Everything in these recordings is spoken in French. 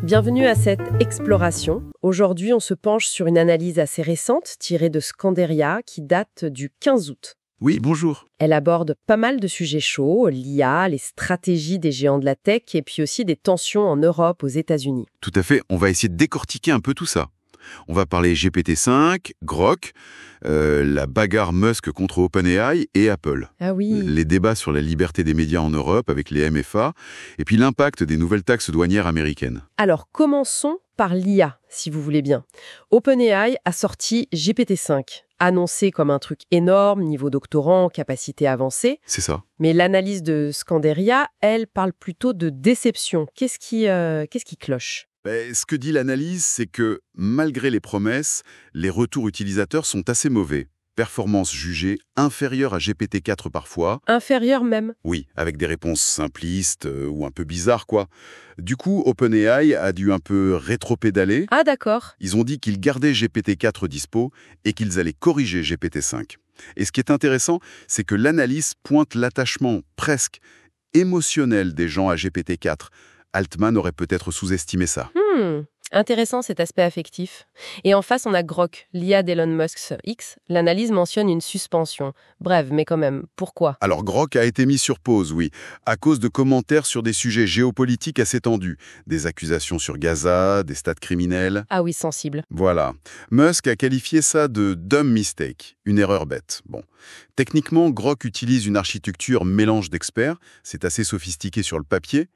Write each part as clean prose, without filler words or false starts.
Bienvenue à cette exploration. Aujourd'hui, on se penche sur une analyse assez récente tirée de Scanderia qui date du 15 août. Oui, bonjour. Elle aborde pas mal de sujets chauds, l'IA, les stratégies des géants de la tech et puis aussi des tensions en Europe, aux États-Unis. Tout à fait, on va essayer de décortiquer un peu tout ça. On va parler GPT-5, Grok, la bagarre Musk contre OpenAI et Apple. Ah oui. Les débats sur la liberté des médias en Europe avec les MFA, et puis l'impact des nouvelles taxes douanières américaines. Alors, commençons par l'IA, si vous voulez bien. OpenAI a sorti GPT-5, annoncé comme un truc énorme, niveau doctorant, capacité avancée. C'est ça. Mais l'analyse de Scanderia, elle, parle plutôt de déception. Qu'est-ce qui cloche ? Ce que dit l'analyse, c'est que, malgré les promesses, les retours utilisateurs sont assez mauvais. Performance jugée inférieure à GPT-4 parfois. Inférieure même. Oui, avec des réponses simplistes ou un peu bizarres, quoi. Du coup, OpenAI a dû un peu rétropédaler. Ah d'accord. Ils ont dit qu'ils gardaient GPT-4 dispo et qu'ils allaient corriger GPT-5. Et ce qui est intéressant, c'est que l'analyse pointe l'attachement presque émotionnel des gens à GPT-4. Altman aurait peut-être sous-estimé ça. Intéressant cet aspect affectif. Et en face, on a Grok, l'IA d'Elon Musk X. L'analyse mentionne une suspension. Bref, mais quand même, pourquoi ? Alors Grok a été mis sur pause, oui, à cause de commentaires sur des sujets géopolitiques assez tendus. Des accusations sur Gaza, des stats criminels. Ah oui, sensible. Voilà. Musk a qualifié ça de « dumb mistake », une erreur bête. Bon. Techniquement, Grok utilise une architecture mélange d'experts. C'est assez sophistiqué sur le papier.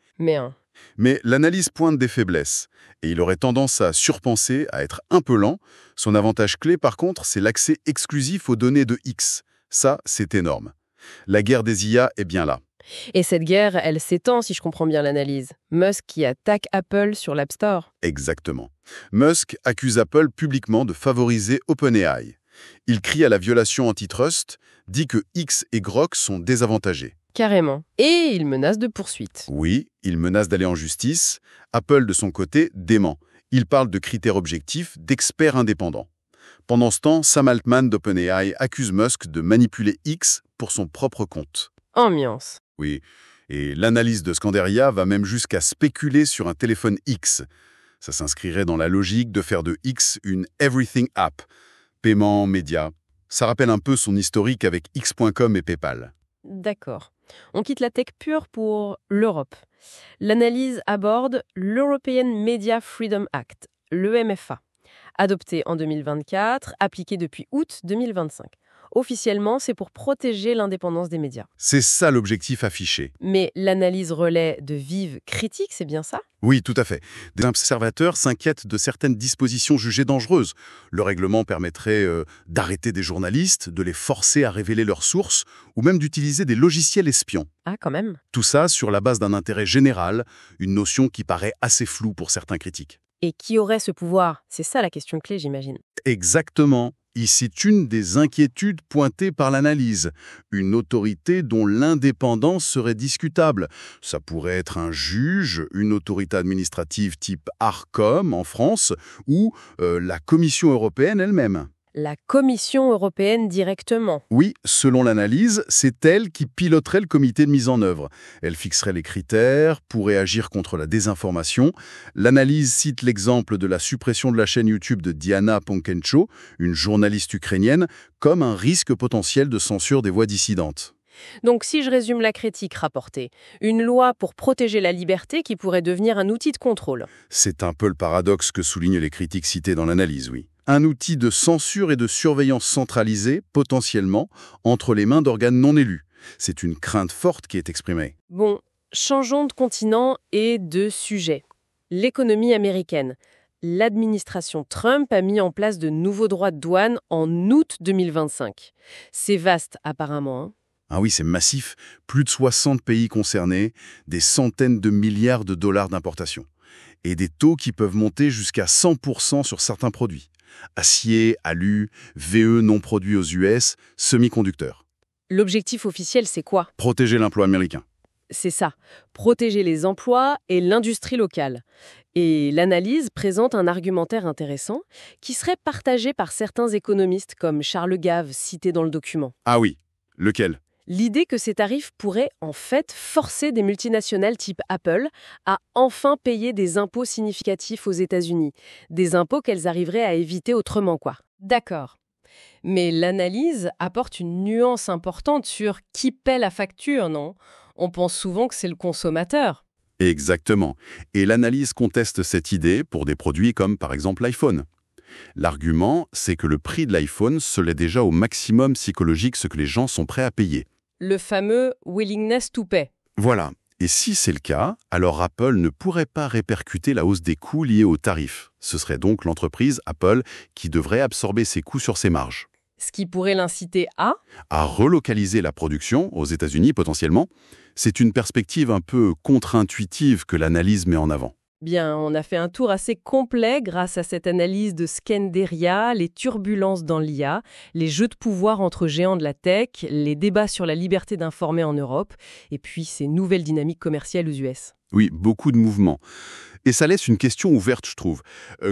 Mais l'analyse pointe des faiblesses, et il aurait tendance à surpenser, à être un peu lent. Son avantage clé, par contre, c'est l'accès exclusif aux données de X. Ça, c'est énorme. La guerre des IA est bien là. Et cette guerre, elle s'étend, si je comprends bien l'analyse. Musk qui attaque Apple sur l'App Store. Exactement. Musk accuse Apple publiquement de favoriser OpenAI. Il crie à la violation antitrust, dit que X et Grok sont désavantagés. Carrément. Et il menace de poursuite. Oui, il menace d'aller en justice. Apple, de son côté, dément. Il parle de critères objectifs, d'experts indépendants. Pendant ce temps, Sam Altman d'OpenAI accuse Musk de manipuler X pour son propre compte. Ambiance. Oui, et l'analyse de Scanderia va même jusqu'à spéculer sur un téléphone X. Ça s'inscrirait dans la logique de faire de X une Everything App. Paiement, médias. Ça rappelle un peu son historique avec X.com et PayPal. D'accord. On quitte la tech pure pour l'Europe. L'analyse aborde l'European Media Freedom Act, l'EMFA, adopté en 2024, appliqué depuis août 2025. Officiellement, c'est pour protéger l'indépendance des médias. C'est ça l'objectif affiché. Mais l'analyse relaie de vives critiques, c'est bien ça ? Oui, tout à fait. Des observateurs s'inquiètent de certaines dispositions jugées dangereuses. Le règlement permettrait d'arrêter des journalistes, de les forcer à révéler leurs sources, ou même d'utiliser des logiciels espions. Ah, quand même. Tout ça sur la base d'un intérêt général, une notion qui paraît assez floue pour certains critiques. Et qui aurait ce pouvoir ? C'est ça la question clé, j'imagine. Exactement. C'est une des inquiétudes pointées par l'analyse. Une autorité dont l'indépendance serait discutable. Ça pourrait être un juge, une autorité administrative type Arcom en France, ou la Commission européenne elle-même. La Commission européenne directement. Oui, selon l'analyse, c'est elle qui piloterait le comité de mise en œuvre. Elle fixerait les critères, pourrait agir contre la désinformation. L'analyse cite l'exemple de la suppression de la chaîne YouTube de Diana Ponkencho, une journaliste ukrainienne, comme un risque potentiel de censure des voix dissidentes. Donc si je résume la critique rapportée, une loi pour protéger la liberté qui pourrait devenir un outil de contrôle. C'est un peu le paradoxe que soulignent les critiques citées dans l'analyse, oui. Un outil de censure et de surveillance centralisée, potentiellement, entre les mains d'organes non élus. C'est une crainte forte qui est exprimée. Bon, changeons de continent et de sujet. L'économie américaine. L'administration Trump a mis en place de nouveaux droits de douane en août 2025. C'est vaste, apparemment, hein. Ah oui, c'est massif. Plus de 60 pays concernés, des centaines de milliards de dollars d'importation. Et des taux qui peuvent monter jusqu'à 100% sur certains produits. Acier, alu, VE non produits aux US, semi-conducteurs. L'objectif officiel, c'est quoi ? Protéger l'emploi américain. C'est ça, protéger les emplois et l'industrie locale. Et l'analyse présente un argumentaire intéressant qui serait partagé par certains économistes comme Charles Gave, cité dans le document. Ah oui, lequel? L'idée que ces tarifs pourraient en fait forcer des multinationales type Apple à enfin payer des impôts significatifs aux États-Unis, des impôts qu'elles arriveraient à éviter autrement, quoi. D'accord. Mais l'analyse apporte une nuance importante sur qui paie la facture, non? On pense souvent que c'est le consommateur. Exactement. Et l'analyse conteste cette idée pour des produits comme par exemple l'iPhone. L'argument, c'est que le prix de l'iPhone se l'est déjà au maximum psychologique ce que les gens sont prêts à payer. Le fameux willingness to pay. Voilà. Et si c'est le cas, alors Apple ne pourrait pas répercuter la hausse des coûts liés aux tarifs. Ce serait donc l'entreprise Apple qui devrait absorber ses coûts sur ses marges. Ce qui pourrait l'inciter à relocaliser la production aux États-Unis potentiellement. C'est une perspective un peu contre-intuitive que l'analyse met en avant. Bien, on a fait un tour assez complet grâce à cette analyse de Skenderia, les turbulences dans l'IA, les jeux de pouvoir entre géants de la tech, les débats sur la liberté d'informer en Europe, et puis ces nouvelles dynamiques commerciales aux US. Oui, beaucoup de mouvements. Et ça laisse une question ouverte, je trouve.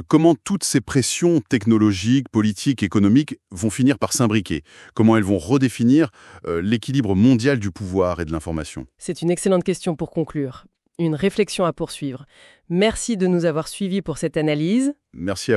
Comment toutes ces pressions technologiques, politiques, économiques vont finir par s'imbriquer? Comment elles vont redéfinir l'équilibre mondial du pouvoir et de l'information? C'est une excellente question pour conclure. Une réflexion à poursuivre. Merci de nous avoir suivis pour cette analyse. Merci à vous.